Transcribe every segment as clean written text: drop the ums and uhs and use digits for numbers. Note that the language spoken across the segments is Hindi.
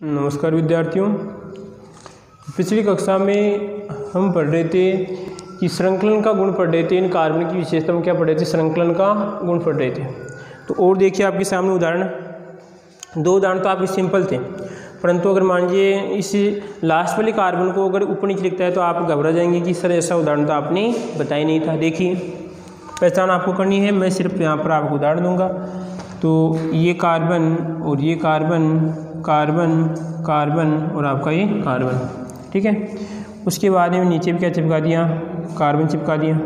नमस्कार विद्यार्थियों। पिछली कक्षा में हम पढ़ रहे थे कि श्रृंखलन का गुण पढ़ रहे थे। इन कार्बन की विशेषता में क्या पढ़ रहे थे? श्रृंखलन का गुण पढ़ रहे थे। तो और देखिए आपके सामने उदाहरण, दो उदाहरण तो आपके सिंपल थे, परंतु अगर मान लीजिए इस लास्ट वाले कार्बन को अगर ऊपर नीचे लिखता है तो आप घबरा जाएंगे कि सर ऐसा उदाहरण तो आपने बताया नहीं था। देखिए पहचान आपको करनी है, मैं सिर्फ यहाँ पर आपको उदाहरण दूंगा। तो ये कार्बन और ये कार्बन, कार्बन कार्बन और आपका ये कार्बन, ठीक है। उसके बाद में नीचे भी क्या चिपका दिया? कार्बन चिपका दिया,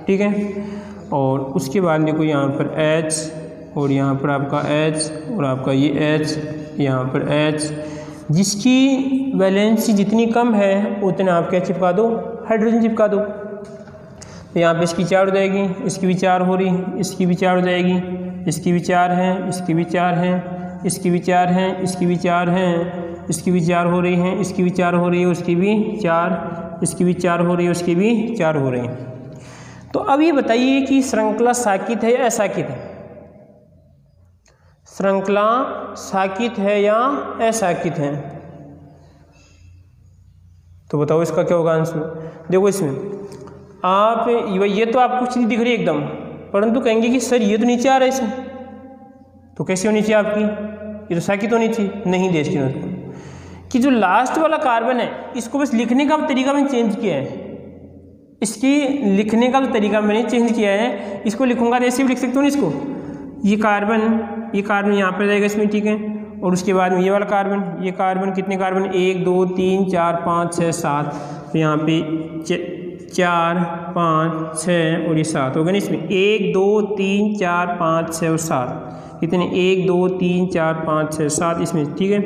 ठीक है। और उसके बाद देखो यहाँ पर H और यहाँ पर आपका H और आपका ये H, यहाँ पर H, जिसकी वैलेंसी जितनी कम है उतना आप क्या चिपका दो? हाइड्रोजन चिपका दो। तो यहाँ पे इसकी 4 हो जाएगी, इसकी भी 4 हो रही, इसकी भी 4 हो जाएगी, इसकी भी 4 है, इसकी भी 4 है, इसकी भी 4 है, इसकी भी 4 है, इसकी भी 4 हो रही हैं, इसकी भी 4 हो रही है, उसकी भी 4, इसकी भी 4 हो रही है, उसकी भी 4 हो रही है। तो अब ये बताइए कि श्रृंखला साकित है या असाकित है? श्रृंखला साकित है या असाकित है? तो बताओ इसका क्या होगा आंसर। देखो इसमें आप ये तो आपको कुछ नहीं दिख रही एकदम, परंतु कहेंगे कि सर ये तो नीचे आ रहा है इसमें, तो कैसे होनी चाहिए आपकी? ये तो साकित होनी चाहिए। नहीं देखती उसको कि जो लास्ट वाला कार्बन है इसको बस लिखने का तरीका मैंने चेंज किया है। इसकी लिखने का तरीका मैंने चेंज किया है। इसको लिखूंगा तो ऐसे भी लिख सकते हो ना इसको। ये कार्बन यहाँ पर जाएगा इसमें, ठीक है। और उसके बाद में ये वाला कार्बन, ये कार्बन कितने कार्बन? 1 2 3 4 5 6 7। तो यहाँ पे 4 5 6 और ये 7 हो गए ना इसमें। 1 2 3 4 5 6 और 7 कितने? 1 2 3 4 5 6 7 इसमें, ठीक है।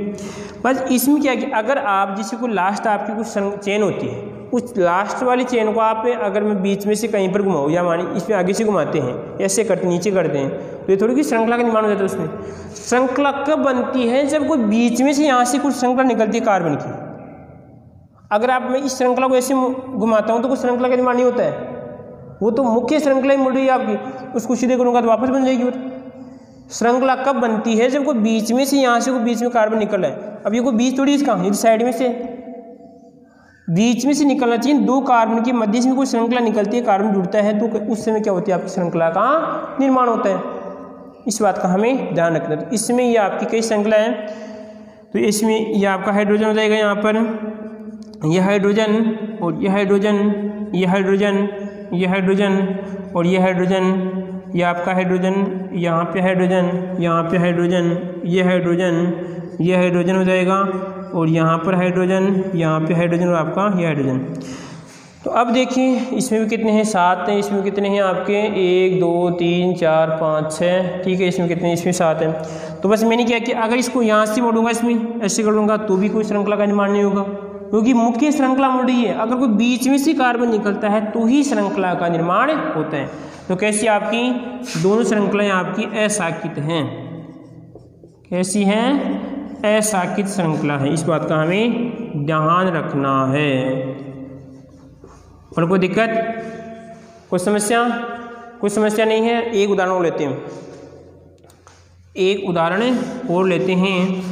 बस इसमें क्या कि अगर आप जिसे को लास्ट आपकी कुछ चेन होती है, उस लास्ट वाली चेन को आप अगर मैं बीच में से कहीं पर घुमाऊँ या मानी इसमें आगे से घुमाते हैं, ऐसे करते नीचे करते हैं, तो ये थोड़ी कि श्रृंखला का निर्माण हो जाता है। उसमें श्रृंखला कब बनती है? जब कोई बीच में से यहाँ से कुछ श्रृंखला निकलती है कार्बन की। अगर आप मैं इस श्रृंखला को ऐसे घुमाता हूँ तो कुछ श्रृंखला का निर्माण नहीं होता है। वो तो मुख्य श्रृंखला ही मुड़ रही है आपकी, उसको सीधे करूँगा तो वापस बन जाएगी। श्रृंखला कब बनती है? जब कोई बीच में से यहाँ से कोई बीच में कार्बन निकल रहा है। अब ये कोई बीच थोड़ी इसका, ये साइड में से बीच में से निकलना चाहिए। दो कार्बन के मध्य से कोई श्रृंखला निकलती है, कार्बन जुड़ता है, तो उस समय क्या होती है? आपकी श्रृंखला का निर्माण होता है। इस बात का हमें ध्यान रखना। तो इसमें ये आपकी कई श्रृंखला है। तो इसमें यह आपका हाइड्रोजन हो जाएगा, यहाँ पर यह हाइड्रोजन और यह हाइड्रोजन, यह हाइड्रोजन, यह हाइड्रोजन और यह हाइड्रोजन, यह आपका हाइड्रोजन, यहाँ पे हाइड्रोजन, यहाँ पे हाइड्रोजन, यह हाइड्रोजन, यह हाइड्रोजन हो जाएगा और यहाँ पर हाइड्रोजन, यहाँ पे हाइड्रोजन और आपका यह हाइड्रोजन। तो अब देखिए इसमें भी कितने हैं? 7 हैं। इसमें कितने हैं आपके? 1 2 3 4 5 6, ठीक है। इसमें कितने? इसमें 7 हैं। तो बस मैंने क्या किया, अगर इसको यहाँ से मोड़ूंगा, इसमें ऐसे करूँगा तो भी कोई श्रृंखला का निर्माण नहीं होगा, क्योंकि मुख्य श्रृंखला मुड़ रही है। अगर कोई बीच में से कार्बन निकलता है तो ही श्रृंखला का निर्माण होता है। तो कैसी आपकी दोनों श्रृंखलाएं आपकी असाकित हैं। कैसी हैं? असाकित श्रृंखला है। इस बात का हमें ध्यान रखना है। और कोई दिक्कत, कोई समस्या? कोई समस्या नहीं है। एक उदाहरण और लेते हैं, एक उदाहरण और लेते हैं।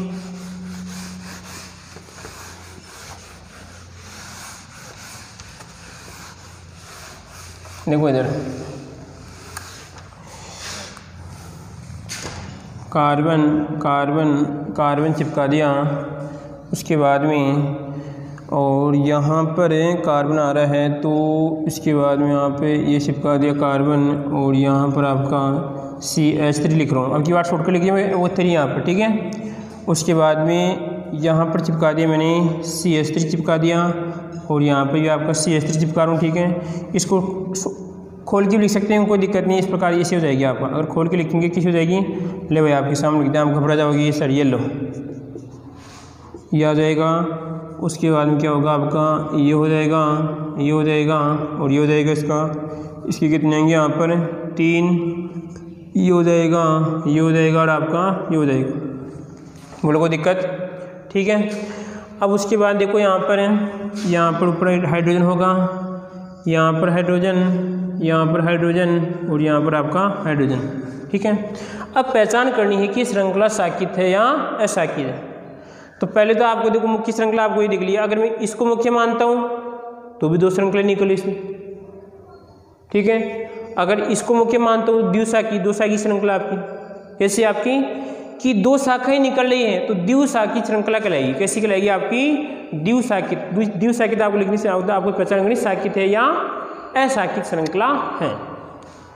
देखो इधर कार्बन कार्बन कार्बन चिपका दिया, उसके बाद में और यहाँ पर कार्बन आ रहा है तो इसके बाद में यहाँ पे ये चिपका दिया कार्बन और यहाँ पर आपका CH3 लिख रहा हूँ। अब की बात शॉर्टकट लिखी है वो 3 यहाँ पर, ठीक है। उसके बाद में यहाँ पर चिपका दिया मैंने CH3 चिपका दिया और यहाँ पर भी आपका CH3 चिपका रहा हूँ, ठीक है। इसको खोल के लिख सकते हैं, कोई दिक्कत नहीं। इस प्रकार ऐसे हो जाएगी आपका। अगर खोल के लिखेंगे किसी हो जाएगी, ले भाई आपके सामने लिखते हैं, आप घबरा जाओगे। सर ये लो, ये आ जाएगा। उसके बाद में क्या होगा आपका? ये हो जाएगा, ये हो जाएगा और ये हो जाएगा। इसके कितने आएंगे यहाँ पर? 3, ये हो जाएगा, ये हो जाएगा और आपका ये हो जाएगा। बोलो कोई दिक्कत? ठीक है। अब उसके बाद देखो यहाँ पर ऊपर हाइड्रोजन होगा, यहाँ पर हाइड्रोजन, यहाँ पर हाइड्रोजन और यहाँ पर आपका हाइड्रोजन, ठीक है। अब पहचान करनी है कि श्रृंखला साकित है या असाकित है। तो पहले तो आपको देखो मुख्य श्रृंखला आपको ये दिख लिया, अगर मैं इसको मुख्य मानता हूँ तो भी दो श्रृंखला निकली इसमें, ठीक है। अगर इसको मुख्य मानता हूँ द्विशाखी, दो शाखी श्रृंखला आपकी, कैसे आपकी कि दो शाखाएं निकल रही हैं तो द्विशाखी श्रृंखला कहलाएगी। कैसी कहलाएगी आपकी? द्विशाखित। द्विशाखित आपको लिखने से आपको पहचान करनी शाखित है या अशाखित श्रृंखला है।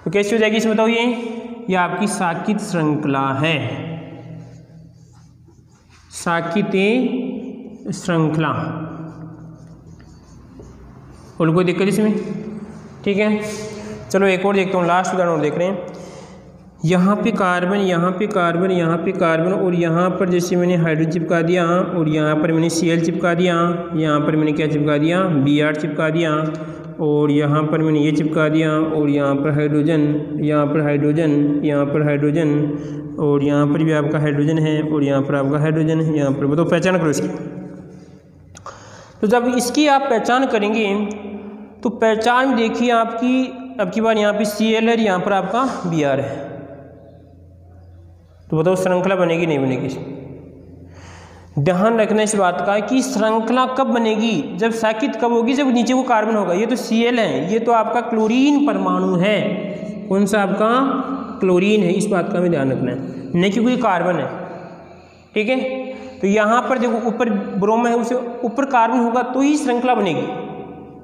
तो कैसी हो जाएगी इसमें बताओ? ये आपकी शाखित श्रृंखला है, शाखित श्रृंखला। और कोई दिक्कत इसमें? ठीक है, चलो एक और देखता हूँ, लास्ट उदाहरण और देख रहे हैं। यहाँ पे कार्बन, यहाँ पे कार्बन, यहाँ पे कार्बन, और यहाँ पर जैसे मैंने हाइड्रोजन चिपका दिया, और यहाँ पर मैंने Cl चिपका दिया, यहाँ पर मैंने क्या चिपका दिया? Br चिपका दिया, और यहाँ पर मैंने ये चिपका दिया, और यहाँ पर हाइड्रोजन, यहाँ पर हाइड्रोजन, यहाँ पर हाइड्रोजन, और यहाँ पर भी आपका हाइड्रोजन है, और यहाँ पर आपका हाइड्रोजन है। यहाँ पर बताओ पहचान करो इसकी। तो जब इसकी आप पहचान करेंगे तो पहचान देखिए आपकी, अब की बार यहाँ पे Cl है, यहाँ पर आपका Br है, तो बताओ श्रृंखला बनेगी नहीं बनेगी? ध्यान रखना इस बात का कि श्रृंखला कब बनेगी? जब शाखित कब होगी? जब नीचे को कार्बन होगा। ये तो Cl है, ये तो आपका क्लोरीन परमाणु है। कौन सा आपका? क्लोरीन है। इस बात का हमें ध्यान रखना है, नहीं कि कोई कार्बन है, ठीक है। तो यहाँ पर देखो ऊपर ब्रोम है, उसे ऊपर कार्बन होगा तो ही श्रृंखला बनेगी,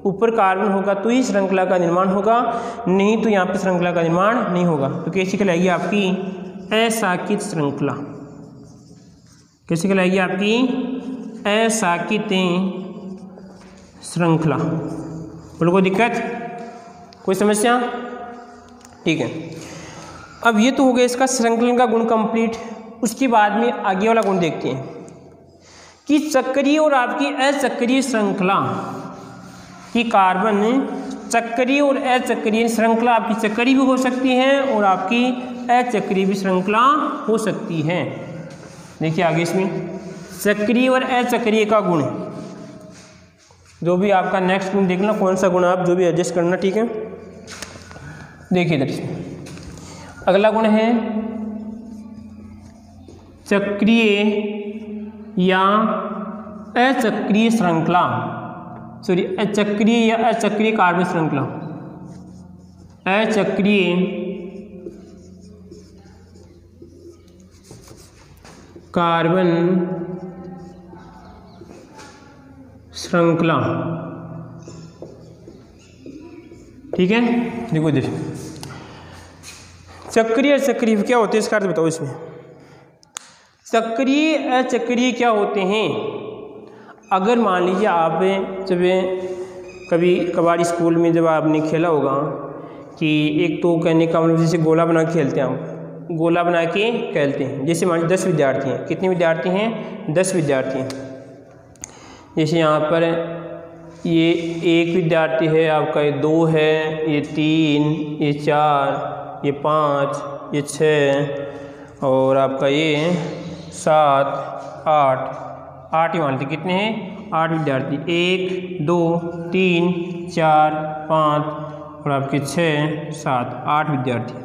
ऊपर कार्बन होगा तो ही श्रृंखला का निर्माण होगा, नहीं तो यहाँ पर श्रृंखला का निर्माण नहीं होगा। तो कैसी कहलाएगी आपकी? अशाखित श्रृंखला। कैसी कहलाएगी आपकी? अशाखित श्रृंखला। बोलो कोई दिक्कत, कोई समस्या? ठीक है, अब ये तो हो गया इसका श्रृंखलन का गुण कंप्लीट। उसके बाद में आगे वाला गुण देखते हैं कि चक्रीय और आपकी अचक्रीय श्रृंखला कि कार्बन चक्रीय और अचक्रीय श्रृंखला, आपकी चक्रीय भी हो सकती है और आपकी अचक्रीय भी श्रृंखला हो सकती है। देखिए आगे इसमें चक्रीय और अचक्रीय का गुण, जो भी आपका नेक्स्ट गुण देखना, कौन सा गुण आप जो भी एडजस्ट करना, ठीक है। देखिए इधर से अगला गुण है चक्रीय या अचक्रीय श्रृंखला, सॉरी अचक्रीय या अचक्रीय कार्बन श्रृंखला। अचक्रीय कार्बन श्रृंखला, ठीक है। देखो इधर चक्रीय अचक्रीय क्या होते हैं इसका अर्थ बताओ इसमें। चक्रीय अचक्रीय क्या होते हैं? अगर मान लीजिए आप जब कभी कभार स्कूल में जब आपने खेला होगा कि एक तो कहने का मतलब जैसे गोला बना के खेलते हैं, हम गोला बना के खेलते हैं। जैसे मान लीजिए 10 विद्यार्थी हैं, कितने विद्यार्थी हैं? 10 विद्यार्थी हैं। जैसे यहाँ पर ये 1 विद्यार्थी है आपका, ये 2 है, ये 3, ये 4, ये 5, ये 6 और आपका ये 7, 8 ही मानते कितने हैं? 8 विद्यार्थी। 1 2 3 4 5 और आपके 6 7 8 विद्यार्थी।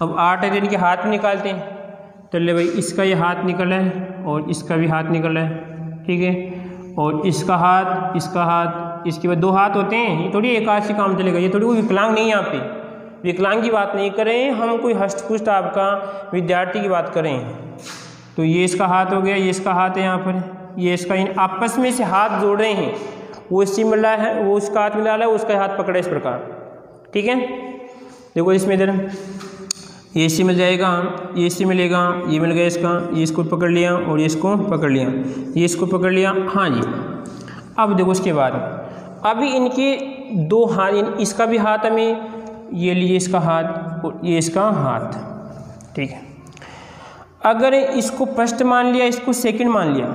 अब 8 है तो इनके हाथ में निकालते हैं, तो ले भाई इसका ये हाथ निकल रहा है और इसका भी हाथ निकल रहा है, ठीक है। और इसका हाथ, इसका हाथ, इसके बाद 2 हाथ होते हैं। ये थोड़ी एक हाथ से काम चलेगा, ये थोड़ी कोई विकलांग नहीं है। यहाँ पे विकलांग की बात नहीं करें हम, कोई हष्टपुष्ट आपका विद्यार्थी की बात करें। तो ये इसका हाथ हो गया, ये इसका हाथ है यहाँ पर, ये इसका, इन आपस में से हाथ जोड़ रहे हैं। वो इससे मिला है, वो उसका हाथ मिला है, उसका हाथ पकड़ा इस प्रकार, ठीक है। देखो इसमें इधर ये इससे मिल जाएगा, ये इससे मिलेगा, ये मिल गया इसका, ये इसको पकड़ लिया और ये इसको पकड़ लिया, ये इसको पकड़ लिया। हाँ जी, अब देखो उसके बाद अभी इनके 2 हाथ, इसका भी हाथ हमें ये लिए, इसका हाथ और ये इसका हाथ, ठीक है। अगर इसको फर्स्ट मान लिया, इसको सेकंड मान लिया,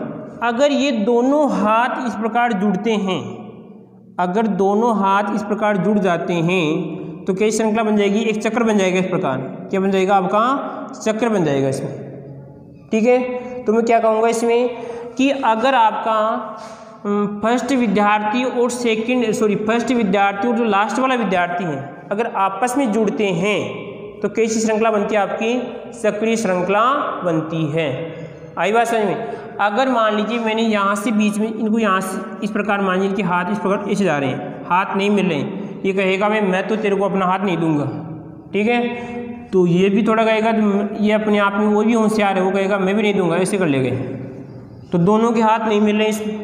अगर ये दोनों हाथ इस प्रकार जुड़ते हैं, अगर दोनों हाथ इस प्रकार जुड़ जाते हैं तो कई श्रृंखला बन जाएगी, एक चक्र बन जाएगा। इस प्रकार क्या बन जाएगा? आपका चक्र बन जाएगा इसमें, ठीक है। तो मैं क्या कहूँगा इसमें कि अगर आपका फर्स्ट विद्यार्थी और फर्स्ट विद्यार्थी और जो लास्ट वाला विद्यार्थी है अगर आपस में जुड़ते हैं तो कैसी श्रृंखला बनती है? आपकी चक्रीय श्रृंखला बनती है। आई बात समझ में? अगर मान लीजिए मैंने यहाँ से बीच में इनको यहाँ से इस प्रकार मान लीजिए कि हाथ इस प्रकार ऐसे जा रहे हैं, हाथ नहीं मिल रहे हैं, ये कहेगा मैं तो तेरे को अपना हाथ नहीं दूंगा, ठीक है। तो ये भी थोड़ा कहेगा, तो ये अपने आप में वो भी होशियार है, वो कहेगा मैं भी नहीं दूंगा, ऐसे कर लेंगे। तो दोनों के हाथ नहीं मिल रहे हैं।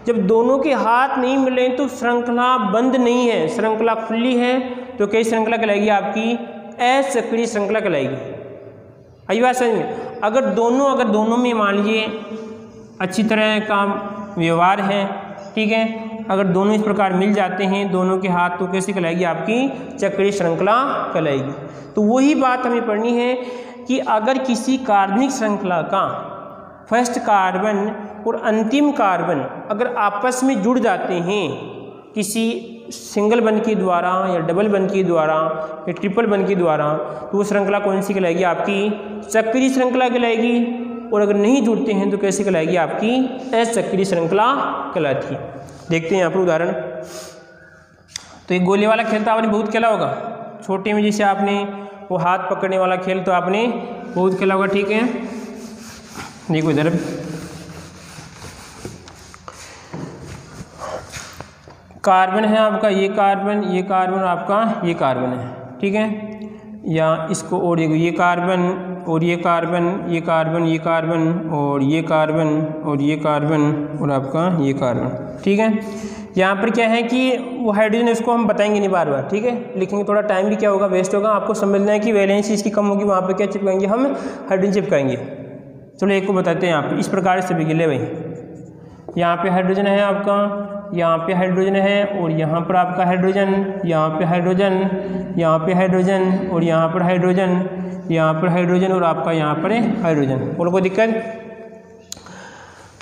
जब दोनों के हाथ नहीं मिल रहे हैं तो श्रृंखला बंद नहीं है, श्रृंखला खुली है। तो कई श्रृंखला कहलाएगी आपकी अचक्रीय श्रृंखला कहलाएगी। आई बात समझ में। अगर दोनों में मान लीजिए अच्छी तरह का व्यवहार है, ठीक है, अगर दोनों इस प्रकार मिल जाते हैं दोनों के हाथ, तो कैसी कहलाएगी आपकी चक्रीय श्रृंखला कहलाएगी। तो वही बात हमें पढ़नी है कि अगर किसी कार्बनिक श्रृंखला का फर्स्ट कार्बन और अंतिम कार्बन अगर आपस में जुड़ जाते हैं किसी सिंगल बंध के द्वारा या डबल बंध के द्वारा या ट्रिपल बंध के द्वारा, तो वो श्रृंखला कौन सी कहलाएगी आपकी चक्रीय श्रृंखला कहलाएगी। और अगर नहीं जुड़ते हैं तो कैसे कहलाएगी आपकी अचक्रीय श्रृंखला कहलाती है। देखते हैं यहाँ पर उदाहरण। तो एक गोले वाला खेल तो आपने बहुत खेला होगा, छोटे में जैसे आपने वो हाथ पकड़ने वाला खेल तो आपने बहुत खेला होगा, ठीक है। देखो इधर कार्बन है आपका, ये कार्बन आपका ये कार्बन है, ठीक है। या इसको और देखो, ये कार्बन और ये कार्बन, ये कार्बन, ये कार्बन और ये कार्बन और ये कार्बन और आपका ये कार्बन, ठीक है। यहाँ पर क्या है कि वो हाइड्रोजन, इसको हम बताएंगे नहीं बार बार, ठीक है, लिखेंगे, थोड़ा टाइम भी क्या होगा वेस्ट होगा। आपको समझना है कि वैलेंसी इसकी कम होगी, वहाँ पर क्या चिपकाएंगे हम हाइड्रोजन चिपकाएंगे। चलो एक को बताते हैं आप इस प्रकार से भी ले भाई, यहाँ पे हाइड्रोजन है आपका, यहाँ पे हाइड्रोजन है और यहाँ पर आपका हाइड्रोजन, यहाँ पे हाइड्रोजन, यहाँ पे हाइड्रोजन और यहाँ पर हाइड्रोजन, यहाँ पर हाइड्रोजन और आपका यहाँ पर हाइड्रोजन। बोलो कोई दिक्कत।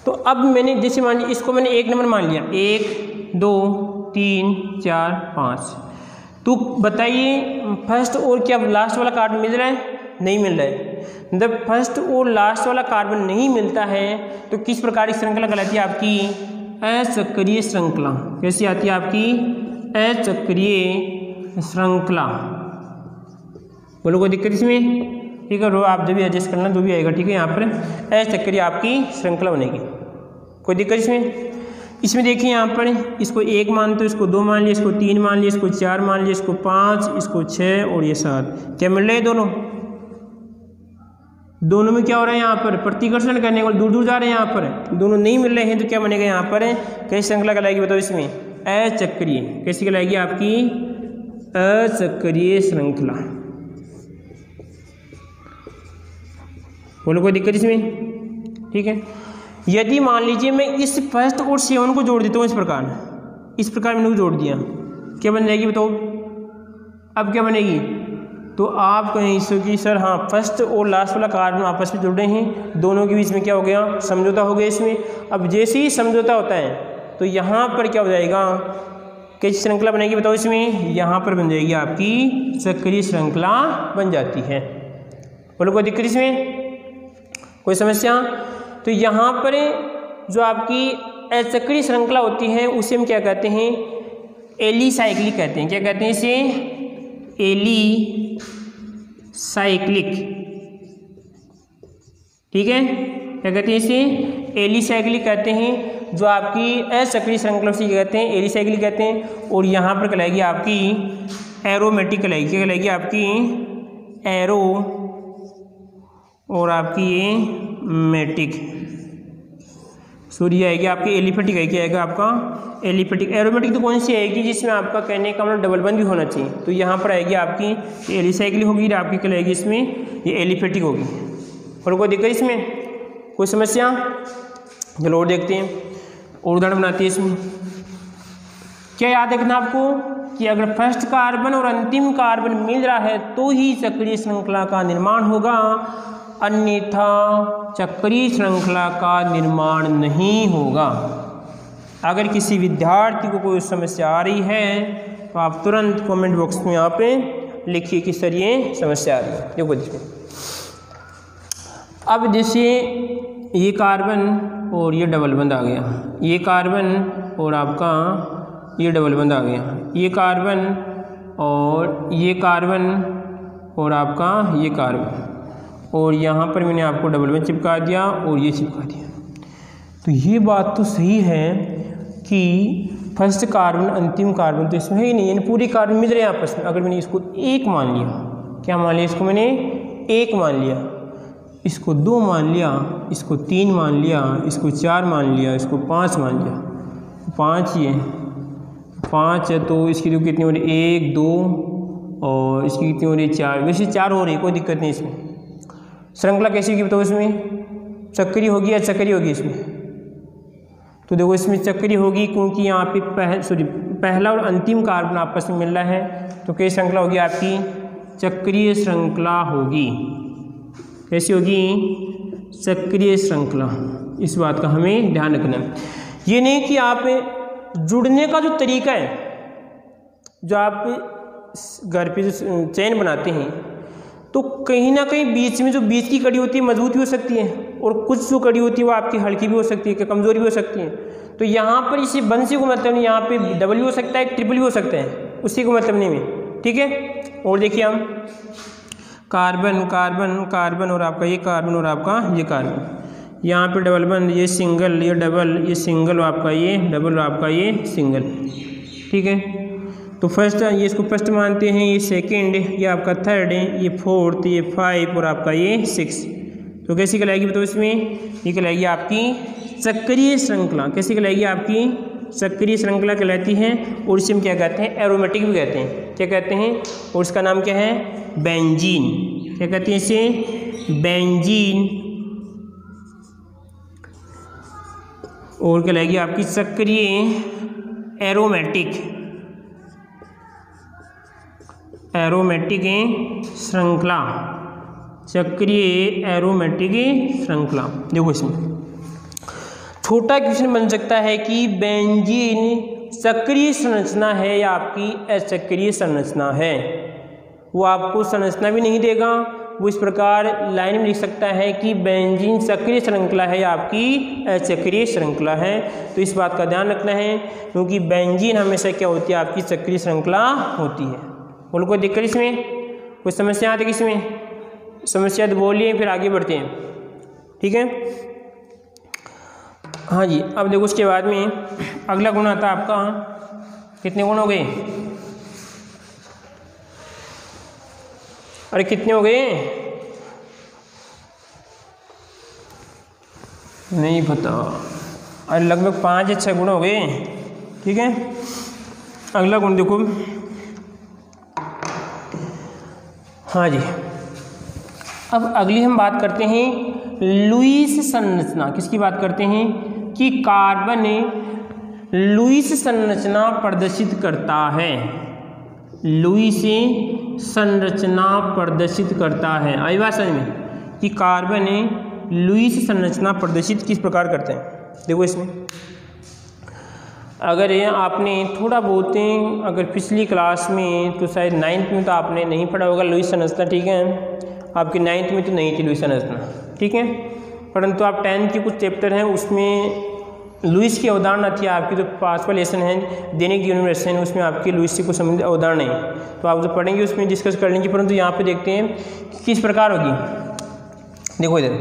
तो अब मैंने जैसे मान लिया इसको मैंने एक नंबर मान लिया, 1 2 3 4 5। तो बताइए फर्स्ट और क्या लास्ट वाला कार्बन मिल रहा है? नहीं मिल रहा है। जब फर्स्ट और लास्ट वाला कार्बन नहीं मिलता है तो किस प्रकार की श्रृंखला कहलाती है आपकी अचक्रीय श्रृंखला। कैसी आती है आपकी अचक्रीय श्रृंखला। बोलो कोई दिक्कत इसमें, ठीक है। रो आप जब भी एडजस्ट करना जो भी आएगा, ठीक है। यहाँ पर अचक्रीय आपकी श्रृंखला बनेगी, कोई दिक्कत इसमें। इसमें देखिए यहाँ पर इसको 1 मान, तो इसको 2 मान लिया, इसको 3 मान लिया, इसको 4 मान लिया, इसको 5, इसको 6 और ये 7। क्या मिल रहे हैं दोनों में क्या हो रहा है यहाँ पर प्रतिकर्षण करने को दूर दूर जा रहे हैं। यहाँ पर दोनों नहीं मिल रहे हैं तो क्या बनेगा यहाँ पर कैसी श्रृंखला कहलाएगी बताओ इसमें अचक्रीय। कैसी कहलाएगी आपकी अचक्रीय श्रृंखला। बोलो कोई दिक्कत इसमें, ठीक है। यदि मान लीजिए मैं इस फर्स्ट और 7 को जोड़ देता हूँ इस प्रकार मैंने जोड़ दिया, क्या बन जाएगी बताओ। अब क्या बनेगी, तो आप कहें कि सर हाँ फर्स्ट और लास्ट वाला कार्बन आपस में जुड़ रहे हैं, दोनों के बीच में क्या हो गया समझौता हो गया इसमें। अब जैसे ही समझौता होता है तो यहाँ पर क्या हो जाएगा, कैसी श्रृंखला बनेगी बताओ इसमें, यहाँ पर बन जाएगी आपकी चक्रीय श्रृंखला बन जाती है। बोलो कोई दिक्कत इसमें, कोई समस्या। तो यहाँ पर जो आपकी अचक्रीय श्रृंखला होती है उसे हम क्या कहते हैं एलिसाइक्लिक कहते हैं। क्या कहते हैं इसे एलिसाइक्लिक, ठीक है। क्या कहते हैं इसे एलिसाइक्लिक कहते हैं। जो आपकी अचक्रीय श्रृंखला से क्या कहते हैं एलिसाइक्लिक कहते हैं। और यहाँ पर कहलाएगी आपकी एरोमेटिक कहलाएगी। क्या कहलाएगी आपकी एरो और आपकी ये मेटिक, सॉरी आएगी आपकी एलिफेटिक है। क्या आएगा आपका एलिफेटिक। एरोमेटिक तो कौन सी आएगी जिसमें आपका कहने का मतलब डबल बंद भी होना चाहिए, तो यहाँ पर आएगी आपकी एलिसाइक्लिक होगी, आपकी कहलाएगी इसमें ये एलिफेटिक होगी। और कोई दिक्कत इसमें, कोई समस्या। चलो और देखते हैं और उदाहरण बनाते हैं इसमें। क्या याद रखना आपको कि अगर फर्स्ट कार्बन और अंतिम कार्बन मिल रहा है तो ही चक्रीय श्रृंखला का निर्माण होगा, अन्यथा चक्रीय श्रृंखला का निर्माण नहीं होगा। अगर किसी विद्यार्थी को कोई समस्या आ रही है तो आप तुरंत कमेंट बॉक्स में यहाँ पे लिखिए कि सर ये समस्या आ रही है। देखो देखिए, अब जैसे ये कार्बन और ये डबल बंद आ गया, ये कार्बन और आपका ये डबल बंद आ गया, ये कार्बन और आपका ये कार्बन, और यहाँ पर मैंने आपको डबल बंद चिपका दिया और ये चिपका दिया। तो ये बात तो सही है कि फर्स्ट कार्बन अंतिम कार्बन तो इसमें है ही नहीं, यानी पूरी कार्बन मिल रहे हैं आपस में। अगर मैंने इसको 1 मान लिया, क्या मान लिया इसको मैंने 1 मान लिया, इसको 2 मान लिया, इसको 3 मान लिया, इसको 4 मान लिया, इसको 5 मान लिया, 5 ही है, 5 है तो इसकी तो कितनी हो रही, 1 2 और इसकी कितनी हो रही, 4। वैसे 4 हो रही है, कोई दिक्कत नहीं इसमें। श्रृंखला कैसी होगी बताओ, इसमें चक्री होगी या चक्री होगी इसमें? तो देखो इसमें चक्री होगी, क्योंकि यहाँ पे पहला और अंतिम कार्बन आपस में मिल रहा है, तो कैसी श्रृंखला होगी आपकी, चक्रीय श्रृंखला होगी। कैसी होगी, चक्रीय श्रृंखला। इस बात का हमें ध्यान रखना है। ये नहीं कि आप जुड़ने का जो तरीका है, जो आप घर पे जो चैन बनाते हैं, तो कहीं ना कहीं बीच में जो बीच की कड़ी होती है मजबूत भी हो सकती है, और कुछ जो कड़ी होती है वो आपकी हल्की भी हो सकती है, कमज़ोरी भी हो सकती है। तो यहाँ पर इसी बंसी को मतलब नहीं, यहाँ पे डबल भी हो सकता है, ट्रिपल भी हो सकता है, उसी को मतलब नहीं में। ठीक है, और देखिए हम कार्बन कार्बन कार्बन और आपका ये कार्बन और आपका ये कार्बन, यहाँ पे डबल बंद, ये सिंगल, ये डबल, ये सिंगल आपका, ये डबल आपका, ये सिंगल। ठीक है, तो फर्स्ट ये इसको फर्स्ट मानते हैं, ये सेकंड, ये आपका थर्ड है, ये फोर्थ, ये 5 और आपका ये 6। तो कैसी कहलाएगी बताओ इसमें, ये कहलाएगी आपकी चक्रीय श्रृंखला। कैसी कहलाएगी आपकी, चक्रीय श्रृंखला कहलाती है। और इसे हम क्या कहते हैं, एरोमेटिक भी कहते हैं। क्या कहते हैं, और इसका नाम क्या है, बेंजीन। क्या कहते हैं इसे, बेंजीन। और कहलाएगी आपकी चक्रीय एरोमेटिक, एरोमेटिक श्रृंखला, चक्रीय एरोमेटिक श्रृंखला। देखो इसमें छोटा क्वेश्चन बन सकता है कि बेंजीन चक्रीय संरचना है या आपकी अचक्रीय संरचना है। वो आपको संरचना भी नहीं देगा, वो इस प्रकार लाइन में लिख सकता है कि बेंजीन चक्रीय श्रृंखला है या आपकी अचक्रीय श्रृंखला है। तो इस बात का ध्यान रखना है, क्योंकि बेंजीन हमेशा क्या होती है, आपकी चक्रीय श्रृंखला होती है। बोलो कोई दिक्कत इसमें, कोई समस्या आती है इसमें, समस्या तो बोलिए फिर आगे बढ़ते हैं। ठीक है, हाँ जी। अब देखो उसके बाद में अगला गुण आता है आपका, कितने गुण हो गए, अरे कितने हो गए, नहीं पता, अरे लगभग 5 या 6 गुण हो गए। ठीक है, अगला गुण देखो, हाँ जी। अब अगली हम बात करते हैं लुईस संरचना। किसकी बात करते हैं कि कार्बन लुईस संरचना प्रदर्शित करता है। लुईस संरचना प्रदर्शित करता है। आई बात समझ में कि कार्बन लुईस संरचना प्रदर्शित किस प्रकार करते हैं। देखो इसमें अगर आपने थोड़ा बहुत अगर पिछली क्लास में तो शायद 9th में तो आपने नहीं पढ़ा होगा लुईस संरचना। ठीक है, आपकी 9th में तो नहीं थी लुईस संरचना। ठीक है, परंतु आप 10th के कुछ चैप्टर हैं उसमें लुईस की अवधारणा थी आपकी। जो 5वां लेसन है दैनिक जीवन रसायन, उसमें आपकी लुईस को संबंधित अवधारणा है, तो आप जो पढ़ेंगे उसमें डिस्कस कर लेंगे। परंतु यहाँ पे देखते हैं कि किस प्रकार होगी। देखो इधर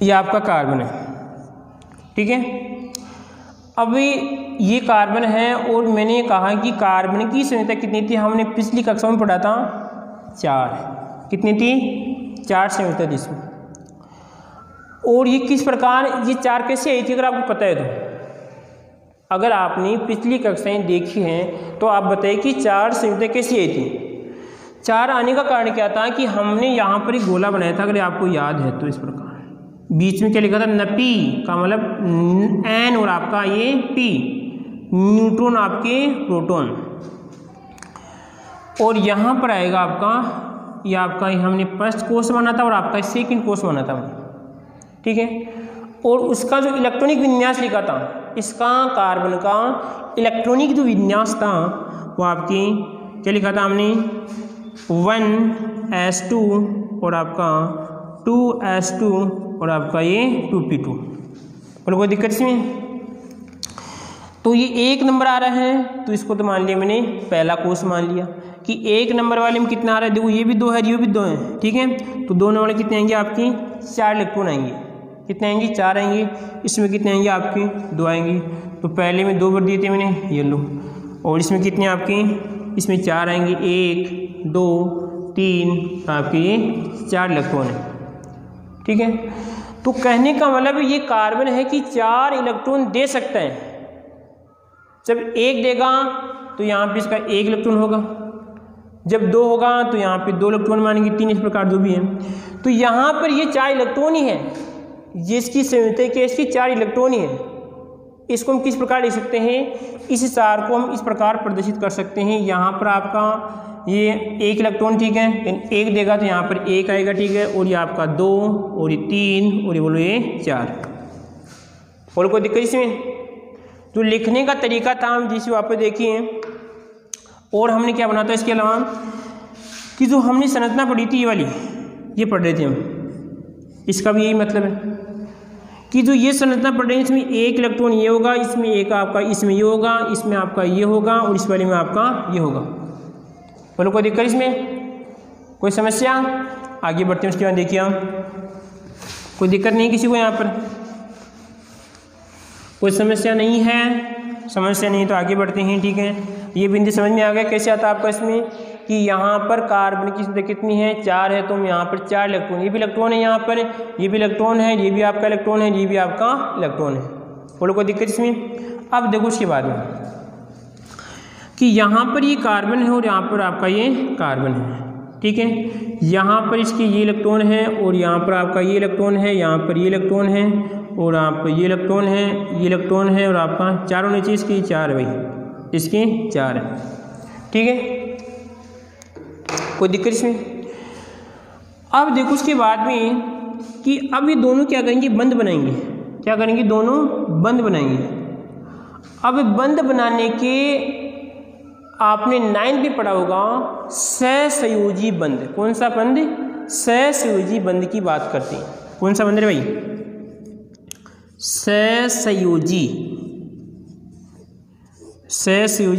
ये आपका कार्बन है। ठीक है, अब ये कार्बन है और मैंने कहा कि कार्बन की संख्या कितनी थी, हमने पिछली कक्षा में पढ़ा था 4। कितनी थी, 4 संख्या थी इसमें। और ये किस प्रकार, ये 4 कैसे आई थी अगर आपको पता है तो। अगर आपने पिछली कक्षाएं देखी हैं तो आप बताइए कि 4 संख्या कैसी आई थी। 4 आने का कारण क्या था कि हमने यहाँ पर एक गोला बनाया था, अगर आपको याद है तो। इस प्रकार बीच में क्या लिखा था, नपी का मतलब एन और आपका ये पी, न्यूट्रॉन आपके प्रोटॉन। और यहाँ पर आएगा आपका ये आपका हमने फर्स्ट कोष माना था और आपका सेकंड कोष माना था। ठीक है, और उसका जो इलेक्ट्रॉनिक विन्यास लिखा था, इसका कार्बन का इलेक्ट्रॉनिक जो विन्यास था वो आपकी क्या लिखा था हमने, 1s2 और आपका 2s2 और आपका ये 2p2। बोलो कोई दिक्कत इसमें। तो ये 1 नंबर आ रहा है तो इसको तो मान लिया मैंने पहला कोष मान लिया कि 1 नंबर वाले में कितना आ रहा है। देखो ये भी 2 है, ये भी 2 है। ठीक है, तो 2 नंबर कितने आएंगे आपकी, 4 इलेक्ट्रॉन आएंगे। कितने आएंगी, 4 आएंगी। इसमें कितने आएंगे आपके, 2 आएंगी। तो पहले में 2 भर दिए थे मैंने, ये लो। और इसमें कितने आपके, इसमें 4 आएंगे, 1 2 3 आपके ये 4 इलेक्ट्रॉन है। ठीक है, तो कहने का मतलब ये कार्बन है कि 4 इलेक्ट्रॉन दे सकता है। जब 1 देगा तो यहाँ पे इसका 1 इलेक्ट्रॉन होगा, जब 2 होगा तो यहाँ पे 2 इलेक्ट्रॉन मानेंगे, 3 इस प्रकार जो भी है। तो यहाँ पर ये 4 इलेक्ट्रॉन ही है, जिसकी संयुक्त केस की 4 इलेक्ट्रॉन ही है। इसको हम किस प्रकार लिख सकते हैं, इस 4 को हम इस प्रकार प्रदर्शित कर सकते हैं। यहाँ पर आपका ये 1 इलेक्ट्रॉन, ठीक है, 1 देगा तो यहाँ पर 1 आएगा, ठीक है, और ये आपका 2 और ये 3 और ये बोलो ये 4। और कोई दिक्कत इसमें? तो लिखने का तरीका था हम जिसे आप देखिए। और हमने क्या बना था इसके अलावा कि जो हमने संरचना पढ़ी थी ये वाली, ये पढ़ रहे थे हम, इसका भी यही मतलब है कि जो ये संरचना पढ़ रहे हैं इसमें 1 इलेक्ट्रॉन ये होगा, इसमें एक आपका इसमें ये होगा, इसमें आपका ये होगा और इस वाले में आपका ये होगा। बोलो कोई दिक्कत इसमें, कोई समस्या? आगे बढ़ते हैं, उसके बाद देखिए हम, कोई दिक्कत नहीं किसी को यहाँ पर, कोई समस्या नहीं है, समस्या नहीं तो आगे बढ़ते हैं। ठीक है, ये बिंदु समझ में आ गया कैसे आता है आपका इसमें कि यहाँ पर कार्बन की संख्या कितनी है, 4 है, तो यहाँ पर 4 इलेक्ट्रॉन, ये भी इलेक्ट्रॉन है, यहाँ पर ये भी इलेक्ट्रॉन है, ये भी आपका इलेक्ट्रॉन है, ये भी आपका इलेक्ट्रॉन है। बोलो कोई दिक्कत इसमें? अब देखो उसके बाद में कि यहाँ पर ये कार्बन है और यहाँ पर आपका ये कार्बन है। ठीक है, यहाँ पर इसके ये इलेक्ट्रॉन है और यहाँ पर आपका ये इलेक्ट्रॉन है, यहाँ पर ये इलेक्ट्रॉन है और आप ये इलेक्ट्रॉन है, ये इलेक्ट्रॉन है और आपका चारों नीचे इसके 4 है भाई, इसके 4 है। ठीक है, कोई दिक्कत इसमें? अब देखो उसके बाद में कि अब ये दोनों क्या करेंगे, बंद बनाएंगे। क्या करेंगे, दोनों बंद बनाएंगे। अब बंद बनाने के आपने 9 में पढ़ा होगा सहसंयोजी बंध। कौन सा बंध? सहसंयोजी बंध की बात करते हैं। कौन सा बंध है भाई? सहसंयोजी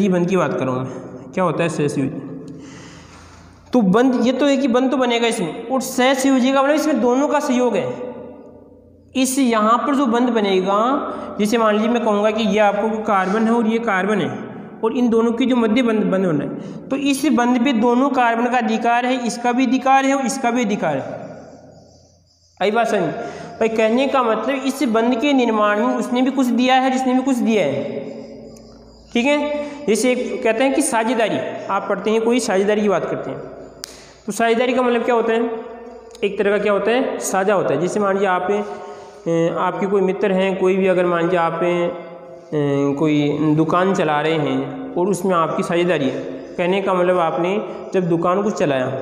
बंध की बात करूँ मैं। क्या होता है सहसंयोजी? तो बंध ये तो है कि बंध तो बनेगा इसमें, और सहसंयोजी का मतलब इसमें दोनों का सहयोग है। इस यहाँ पर जो बंध बनेगा, जैसे मान लीजिए मैं कहूँगा कि ये आपको कार्बन है और ये कार्बन है और इन दोनों की जो मध्य बंध बना है, तो इस बंध पे दोनों कार्बन का अधिकार है, इसका भी अधिकार है और इसका भी अधिकार है। आई बात समझ भाई? कहने का मतलब इस बंध के निर्माण में उसने भी कुछ दिया है, जिसने भी कुछ दिया है। ठीक है, जैसे कहते हैं कि साझेदारी, आप पढ़ते हैं कोई साझेदारी की बात करते हैं, तो साझेदारी का मतलब क्या होता है? एक तरह का क्या होता है, साझा होता है। जैसे मान लीजिए आप आपके कोई मित्र हैं, कोई भी अगर मान लीजिए आप कोई दुकान चला रहे हैं और उसमें आपकी साझेदारी है। कहने का मतलब आपने जब दुकान को चलाया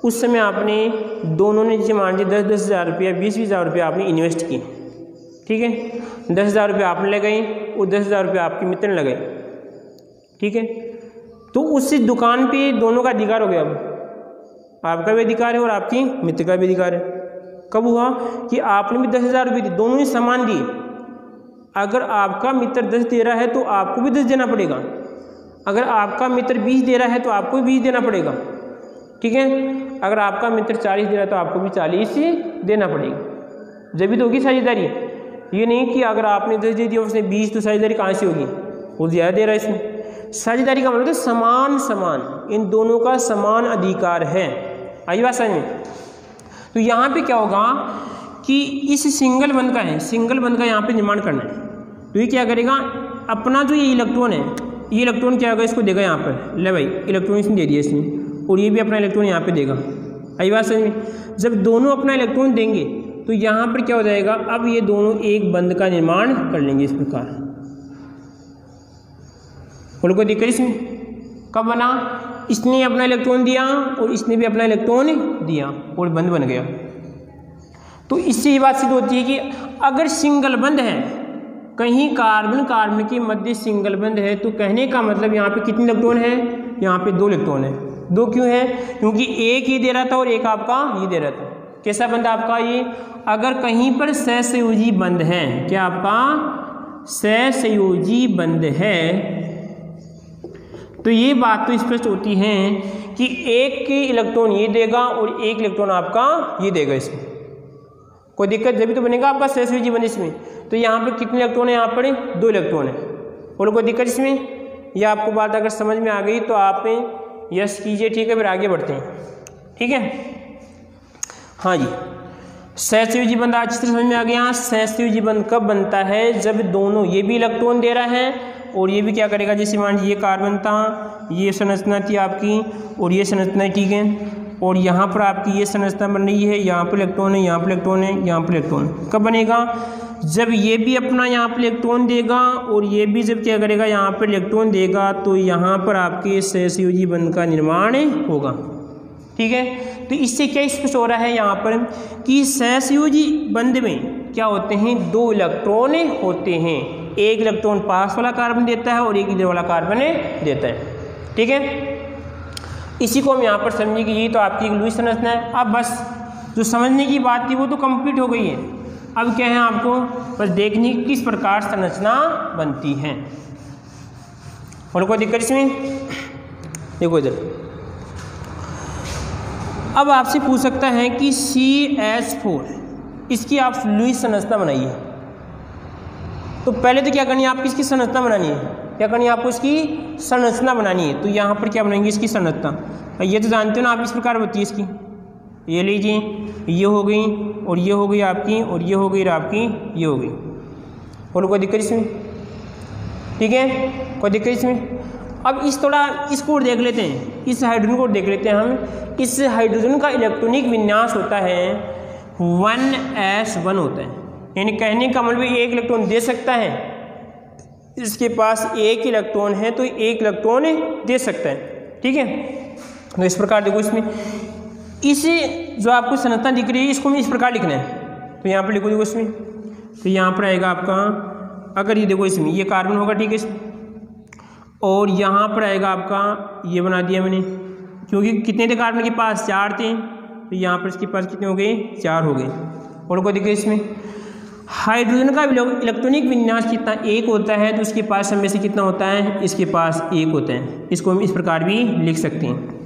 उस समय आपने दोनों ने, जैसे मान लीजिए 10-10 हज़ार रुपया, 20-20 हज़ार रुपया आपने इन्वेस्ट किए। ठीक है, 10 हज़ार रुपये आपने लगाए और 10 हज़ार रुपये आपके मित्र ने लगाए। ठीक है, तो उस दुकान पे दोनों का अधिकार हो गया। अब आपका भी अधिकार है और आपकी मित्र का भी अधिकार है। कब हुआ कि आपने भी 10 हज़ार रुपये दिए, दोनों ने समान दिए। अगर आपका मित्र 10 दे रहा है तो आपको भी 10 देना पड़ेगा, अगर आपका मित्र 20 दे रहा है तो आपको भी 20 देना पड़ेगा। ठीक है, अगर आपका मित्र 40 दे रहा है तो आपको भी 40 देना पड़ेगा। जब भी तो होगी साझेदारी। ये नहीं कि अगर आपने 10 दे दिया उसने 20, तो साझेदारी कहाँ से होगी? वो ज़्यादा दे रहा है इसमें। साझेदारी का मतलब समान समान, इन दोनों का समान अधिकार है। आई बात समझ में? तो यहाँ पे क्या होगा कि इस सिंगल बंध का है, सिंगल बंध का यहाँ पे निर्माण करना है। तो ये क्या करेगा, अपना जो ये इलेक्ट्रॉन है, ये इलेक्ट्रॉन क्या होगा, इसको देगा यहाँ पर। ले भाई, इलेक्ट्रॉन इसने दे दिया इसने, और ये भी अपना इलेक्ट्रॉन यहाँ पे देगा। आई बात समझ में? जब दोनों अपना इलेक्ट्रॉन देंगे तो यहाँ पर क्या हो जाएगा, अब ये दोनों एक बंध का निर्माण कर लेंगे इस प्रकार। बोलो कोई दिक्कत इसमें? कब बना? इसने अपना इलेक्ट्रॉन दिया और इसने भी अपना इलेक्ट्रॉन दिया और बंध बन गया। तो इससे ये बात सिद्ध होती है कि अगर सिंगल बंध है, कहीं कार्बन कार्बन के मध्य सिंगल बंध है, तो कहने का मतलब यहाँ पे कितने इलेक्ट्रॉन है? यहाँ पे 2 इलेक्ट्रॉन है। 2 क्यों है? क्योंकि एक ये दे रहा था और एक आपका ये दे रहा था। कैसा बंध आपका ये? अगर कहीं पर सहसंयोजी बंध है, क्या आपका सहसंयोजी बंध है, तो ये बात तो स्पष्ट होती है कि एक इलेक्ट्रॉन ये देगा और एक इलेक्ट्रॉन आपका ये देगा इसमें। कोई दिक्कत जब भी तो बनेगा आपका सहसंयोजी बंध इसमें। तो यहाँ पर कितने इलेक्ट्रॉन है, यहाँ पर 2 इलेक्ट्रॉन है। बोलो कोई दिक्कत इसमें? यह आपको बात अगर समझ में आ गई तो आप यस कीजिए, ठीक है, फिर आगे बढ़ते हैं, ठीक है। हाँ जी, सहसंयोजी बंध अच्छी तरह समझ में आ गया। सहसंयोजी बंध कब बनता है? जब दोनों, ये भी इलेक्ट्रॉन दे रहा है और ये भी क्या करेगा, जैसे मान लीजिए ये कार्बन था, ये संरचना थी आपकी और ये संरचना है, ठीक है, और यहाँ पर आपकी ये संरचना बन रही है, यहाँ पर इलेक्ट्रॉन है, यहाँ पर इलेक्ट्रॉन है, यहाँ पर इलेक्ट्रॉन। कब बनेगा? जब ये भी अपना यहाँ पर इलेक्ट्रॉन देगा और ये भी जब क्या करेगा, यहाँ पर इलेक्ट्रॉन देगा, तो यहाँ पर आपके सहसंयोजी बंध का निर्माण होगा, ठीक है। तो इससे क्या स्पष्ट हो रहा है यहाँ पर कि सहसंयोजी बंध में क्या होते हैं, 2 इलेक्ट्रॉन होते हैं। एक इलेक्ट्रॉन पास वाला कार्बन देता है और एक इधर वाला कार्बन देता है, ठीक है। इसी को हम यहाँ पर समझिए कि ये तो आपकी लुईस संरचना है। अब बस जो समझने की बात थी वो तो कंप्लीट हो गई है। अब क्या है, आपको बस देखनी किस प्रकार संरचना बनती है। और कोई दिक्कत इसमें? देखो इधर, अब आपसे पूछ सकता है कि CH4 इसकी आप लुईस संरचना बनाइए। तो पहले तो क्या करनी है, आपकी इसकी संरचना बनानी है। क्या करनी है आपको? इसकी संरचना बनानी है। तो यहाँ पर क्या बनाएंगे, इसकी संरचना। ये तो जानते हो ना आप, इस प्रकार होती है इसकी। ये लीजिए, ये हो गई और ये हो गई आपकी, और ये हो गई आपकी, ये हो गई। और कोई दिक्कत इसमें? ठीक है, कोई दिक्कत इसमें? अब इस थोड़ा इसको देख लेते हैं, इस हाइड्रोजन को देख लेते हैं हम। इस हाइड्रोजन का इलेक्ट्रॉनिक विन्यास होता है 1s1 होता है, यानी कहने का मतलब एक इलेक्ट्रॉन दे सकता है, इसके पास एक इलेक्ट्रॉन है तो एक इलेक्ट्रॉन दे सकता है, ठीक है। तो इस प्रकार देखो, इसमें इस जो आपको संरचना दिख रही है इसको हमें इस प्रकार लिखना है। तो यहाँ पर लिखो, देखो इसमें, तो यहाँ पर आएगा आपका, अगर ये देखो इसमें ये कार्बन होगा, ठीक है, इसमें, और यहाँ पर आएगा आपका, ये बना दिया मैंने, क्योंकि कितने थे कार्बन के पास, 4 थे, तो यहाँ पर इसके पास कितने हो गए, 4 हो गए। और को देखिए इसमें हाइड्रोजन का इलेक्ट्रॉनिक विन्यास कितना, 1 होता है, तो उसके पास में से कितना होता है, इसके पास 1 होता है। इसको हम इस प्रकार भी लिख सकते हैं,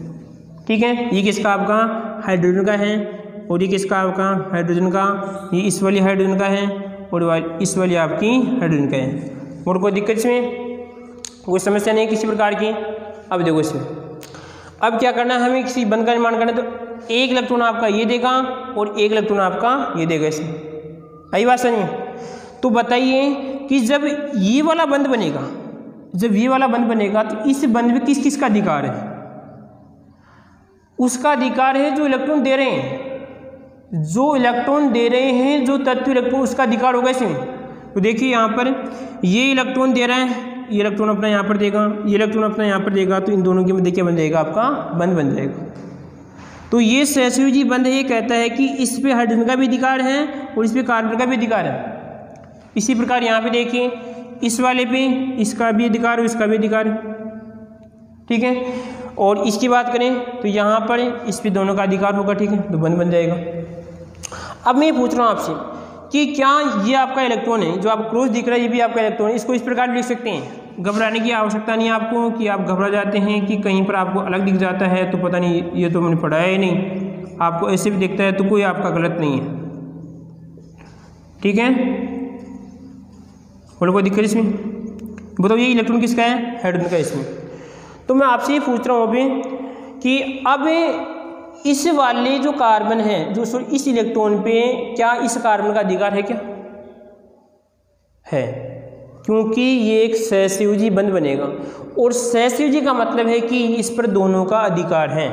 ठीक है। ये किसका आपका हाइड्रोजन का है, और ये किसका आपका हाइड्रोजन का, ये इस वाली हाइड्रोजन का है, और इस वाली आपकी हाइड्रोजन का है। और कोई दिक्कत इसमें, कोई समस्या नहीं किसी प्रकार की। अब देखो इसमें, अब क्या करना है, हमें किसी बंध का निर्माण करना है। तो एक इलेक्ट्रॉन आपका ये देगा और एक इलेक्ट्रॉन आपका ये देगा, इसमें आई बात समझ में। तो बताइए कि जब ये वाला बंध बनेगा, जब ये वाला बंध बनेगा, तो इस बंध में किस किस का अधिकार है? उसका अधिकार है जो इलेक्ट्रॉन दे रहे हैं, जो इलेक्ट्रॉन दे रहे हैं, जो तत्व इलेक्ट्रॉन, उसका अधिकार होगा इसमें। तो देखिए यहाँ पर ये इलेक्ट्रॉन दे रहा है, ये इलेक्ट्रॉन अपना यहाँ पर देगा, ये इलेक्ट्रॉन अपना यहाँ पर देगा, तो इन दोनों के मध्य क्या बन जाएगा, आपका बंध बन जाएगा। तो ये सहसंयोजी बंध ये कहता है कि इस पे हाइड्रोजन का भी अधिकार है और इस पे कार्बन का भी अधिकार है। इसी प्रकार यहाँ पे देखिए, इस वाले पे इसका भी अधिकार और इसका भी अधिकार है, ठीक है। और इसकी बात करें तो यहाँ पर इस पे दोनों का अधिकार होगा, ठीक है, तो बंध बन जाएगा। अब मैं पूछ रहा हूँ आपसे कि क्या ये आपका इलेक्ट्रॉन है, जो आप क्रॉस दिख रहा है, ये भी आपका इलेक्ट्रॉन है, इसको इस प्रकार लिख सकते हैं। घबराने की आवश्यकता नहीं है आपको कि आप घबरा जाते हैं कि कहीं पर आपको अलग दिख जाता है तो पता नहीं ये तो मैंने पढ़ाया ही नहीं, आपको ऐसे भी दिखता है तो कोई आपका गलत नहीं है, ठीक है। बोलो कोई दिक्कत इसमें? बताओ ये इलेक्ट्रॉन किसका है, हाइड्रोजन का इसमें। तो मैं आपसे ये पूछ रहा हूँ अभी कि अब इस वाले जो कार्बन है, जो इस इलेक्ट्रॉन पे, क्या इस कार्बन का अधिकार है? क्या है? क्योंकि ये एक सहसंयोजी बंध बनेगा, और सहसंयोजी का मतलब है कि इस पर दोनों का अधिकार है,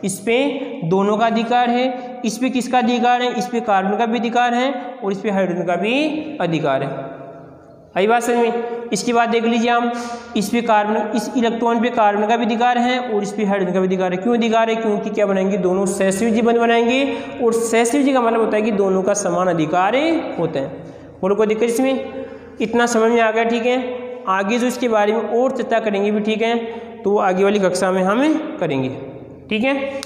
इस पे दोनों का अधिकार है। इस पे किसका अधिकार है? इस पे कार्बन का भी अधिकार है और इस पे हाइड्रोजन का भी अधिकार है। आई बात समझ में? इसकी बात देख लीजिए हम, इस पे कार्बन, इस इलेक्ट्रॉन पे कार्बन का भी अधिकार है और इस पे हाइड्रोजन का भी अधिकार है। क्यों अधिकार है? क्योंकि क्या बनाएंगे, दोनों सहसंयोजी बंध बनाएंगे, और सहसंयोजी का मतलब होता है कि दोनों का समान अधिकार होता है। बोलो कोई दिक्कत इसमें? इतना समझ में आ गया, ठीक है। आगे जो इसके बारे में और चर्चा करेंगे भी, ठीक है, तो आगे वाली कक्षा में हम करेंगे, ठीक है।